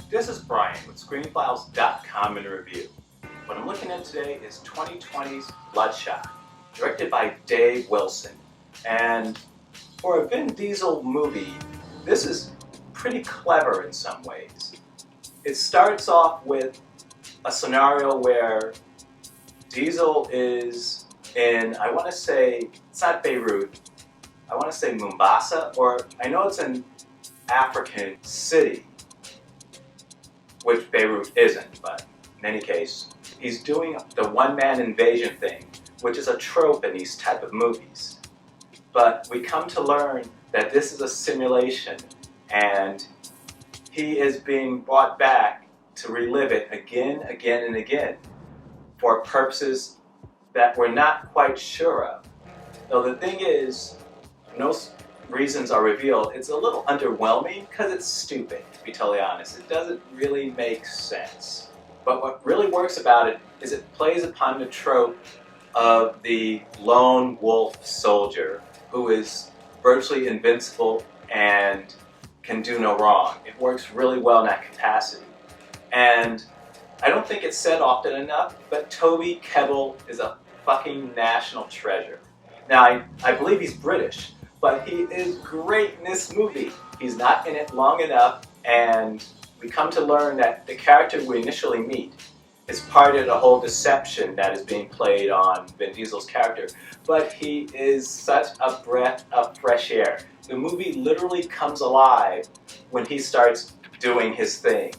This is Brian with ScreenFiles.com in review. What I'm looking at today is 2020's Bloodshot, directed by Dave Wilson. And for a Vin Diesel movie, this is pretty clever in some ways. It starts off with a scenario where Diesel is in, I want to say, it's not Beirut, I want to say Mombasa, or I know it's an African city, which Beirut isn't, but in any case, he's doing the one-man invasion thing, which is a trope in these type of movies. But we come to learn that this is a simulation, and he is being brought back to relive it again, and again, for purposes that we're not quite sure of. Though the thing is, no reasons are revealed. It's a little underwhelming because it's stupid, to be totally honest. It doesn't really make sense. But what really works about it is it plays upon the trope of the lone wolf soldier who is virtually invincible and can do no wrong. It works really well in that capacity. And I don't think it's said often enough, but Toby Kebbell is a fucking national treasure. Now, I believe he's British, but he is great in this movie. He's not in it long enough, and we come to learn that the character we initially meet is part of the whole deception that is being played on Vin Diesel's character. But he is such a breath of fresh air. The movie literally comes alive when he starts doing his thing.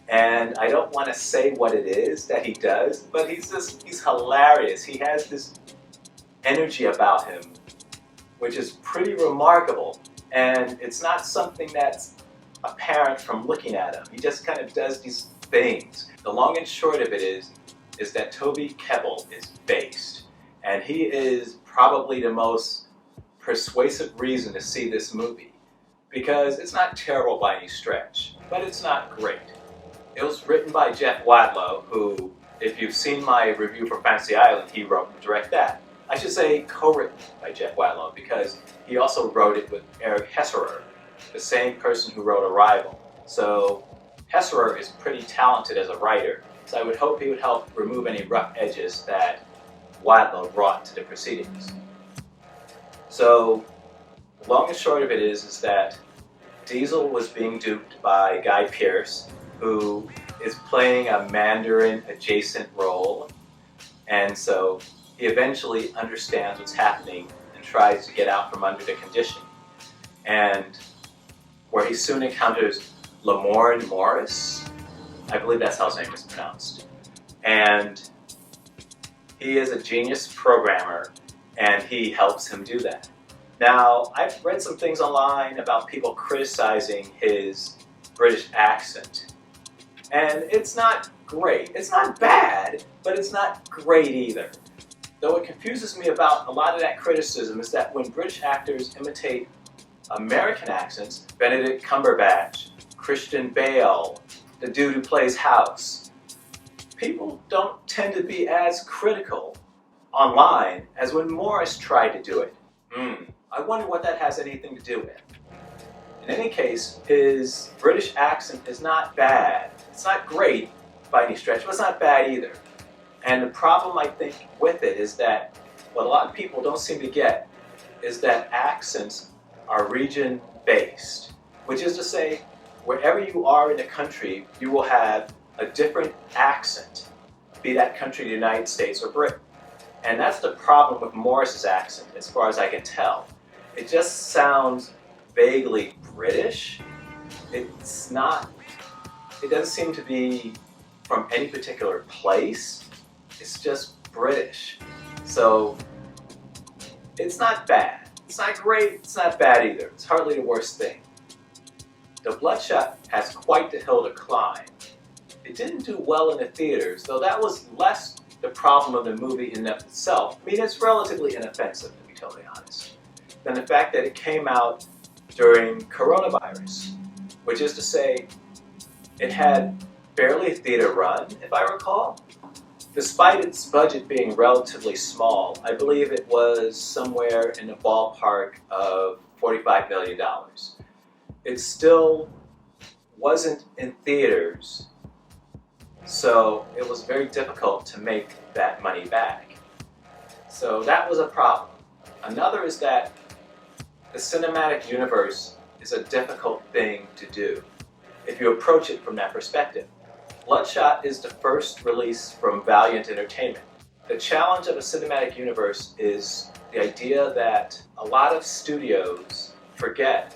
And I don't want to say what it is that he does, but he's hilarious. He has this energy about him, which is pretty remarkable. And it's not something that's apparent from looking at him. He just kind of does these things. The long and short of it is that Toby Kebbell is based. And he is probably the most persuasive reason to see this movie. Because it's not terrible by any stretch, but it's not great. It was written by Jeff Wadlow, who, if you've seen my review for Fantasy Island, he wrote and directed that. I should say co-written by Jeff Wadlow, because he also wrote it with Eric Hesserer, the same person who wrote Arrival. So Hesserer is pretty talented as a writer, so I would hope he would help remove any rough edges that Wadlow brought to the proceedings. So, long and short of it is that Diesel was being duped by Guy Pearce, who is playing a Mandarin-adjacent role, and so he eventually understands what's happening and tries to get out from under the condition. And where he soon encounters Lamorne Morris, I believe that's how his name is pronounced, and he is a genius programmer, and he helps him do that. Now, I've read some things online about people criticizing his British accent. And it's not great. It's not bad, but it's not great either. Though what confuses me about a lot of that criticism is that when British actors imitate American accents, Benedict Cumberbatch, Christian Bale, the dude who plays House, people don't tend to be as critical online as when Morris tried to do it. I wonder what that has anything to do with. In any case, his British accent is not bad. It's not great by any stretch, but it's not bad either. And the problem, I think, with it is that what a lot of people don't seem to get is that accents are region-based, which is to say, wherever you are in the country, you will have a different accent, be that country the United States or Britain. And that's the problem with Morris's accent, as far as I can tell. It just sounds vaguely British. It doesn't seem to be from any particular place. It's just British. So it's not bad. It's not great. It's not bad either. It's hardly the worst thing. The Bloodshot has quite the hill to climb. It didn't do well in the theaters, though that was less the problem of the movie in itself. I mean, it's relatively inoffensive, to be totally honest, than the fact that it came out during coronavirus, which is to say, it had barely a theater run, if I recall. Despite its budget being relatively small, I believe it was somewhere in the ballpark of $45 million. It still wasn't in theaters, so it was very difficult to make that money back. So that was a problem. Another is that the cinematic universe is a difficult thing to do if you approach it from that perspective. Bloodshot is the first release from Valiant Entertainment. The challenge of a cinematic universe is the idea that a lot of studios forget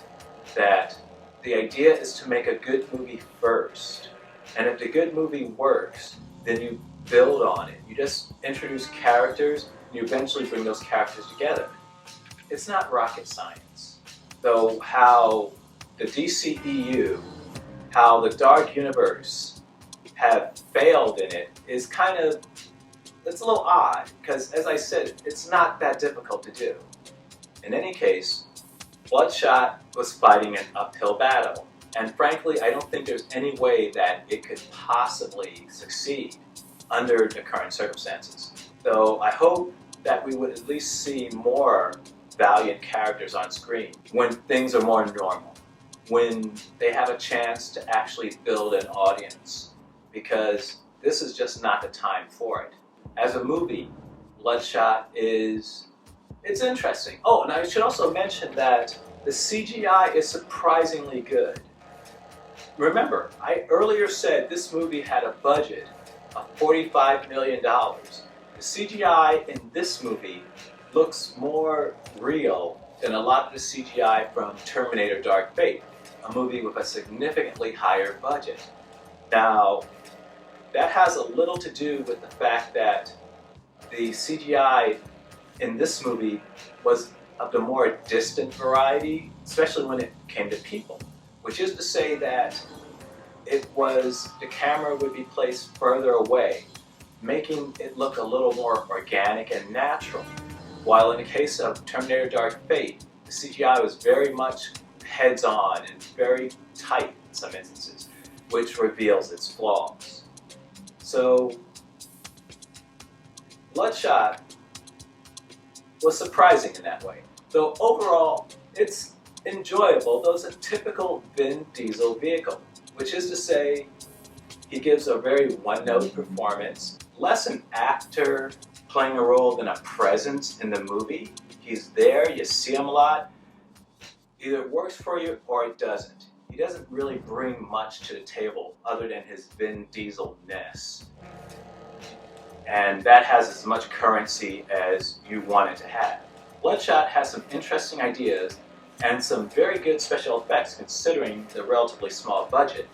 that the idea is to make a good movie first. And if the good movie works, then you build on it. You just introduce characters, and you eventually bring those characters together. It's not rocket science. Though how the DCEU, how the Dark Universe have failed in it is kind of, it's a little odd, because as I said, it's not that difficult to do. In any case, Bloodshot was fighting an uphill battle, and frankly, I don't think there's any way that it could possibly succeed under the current circumstances. Though I hope that we would at least see more Valiant characters on screen when things are more normal, when they have a chance to actually build an audience, because this is just not the time for it. As a movie, Bloodshot it's interesting. Oh, and I should also mention that the CGI is surprisingly good. Remember, I earlier said this movie had a budget of $45 million. The CGI in this movie looks more real than a lot of the CGI from Terminator Dark Fate, a movie with a significantly higher budget. Now, that has a little to do with the fact that the CGI in this movie was of the more distant variety, especially when it came to people, which is to say that the camera would be placed further away, making it look a little more organic and natural. While in the case of Terminator Dark Fate, the CGI was very much heads-on and very tight in some instances, which reveals its flaws. So, Bloodshot was surprising in that way. Though overall, it's enjoyable, though it's a typical Vin Diesel vehicle, which is to say, he gives a very one-note performance, less an actor playing a role than a presence in the movie. He's there, you see him a lot. Either it works for you or it doesn't. He doesn't really bring much to the table other than his Vin Diesel-ness. And that has as much currency as you want it to have. Bloodshot has some interesting ideas and some very good special effects considering the relatively small budget,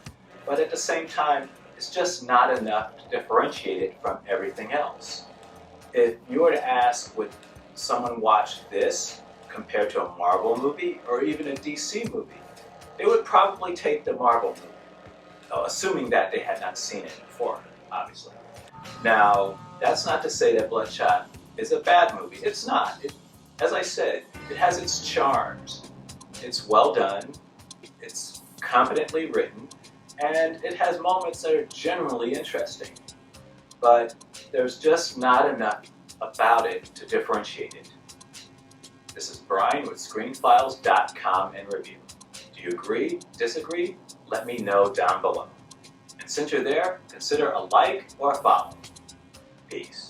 but at the same time, it's just not enough to differentiate it from everything else. If you were to ask, would someone watch this compared to a Marvel movie or even a DC movie, they would probably take the Marvel movie, assuming that they had not seen it before, obviously. Now, that's not to say that Bloodshot is a bad movie. It's not. As I said, it has its charms. It's well done, it's competently written, and it has moments that are generally interesting. But there's just not enough about it to differentiate it. This is Brian with ScreenFiles.com and Review. Do you agree? Disagree? Let me know down below. And since you're there, consider a like or a follow. Peace.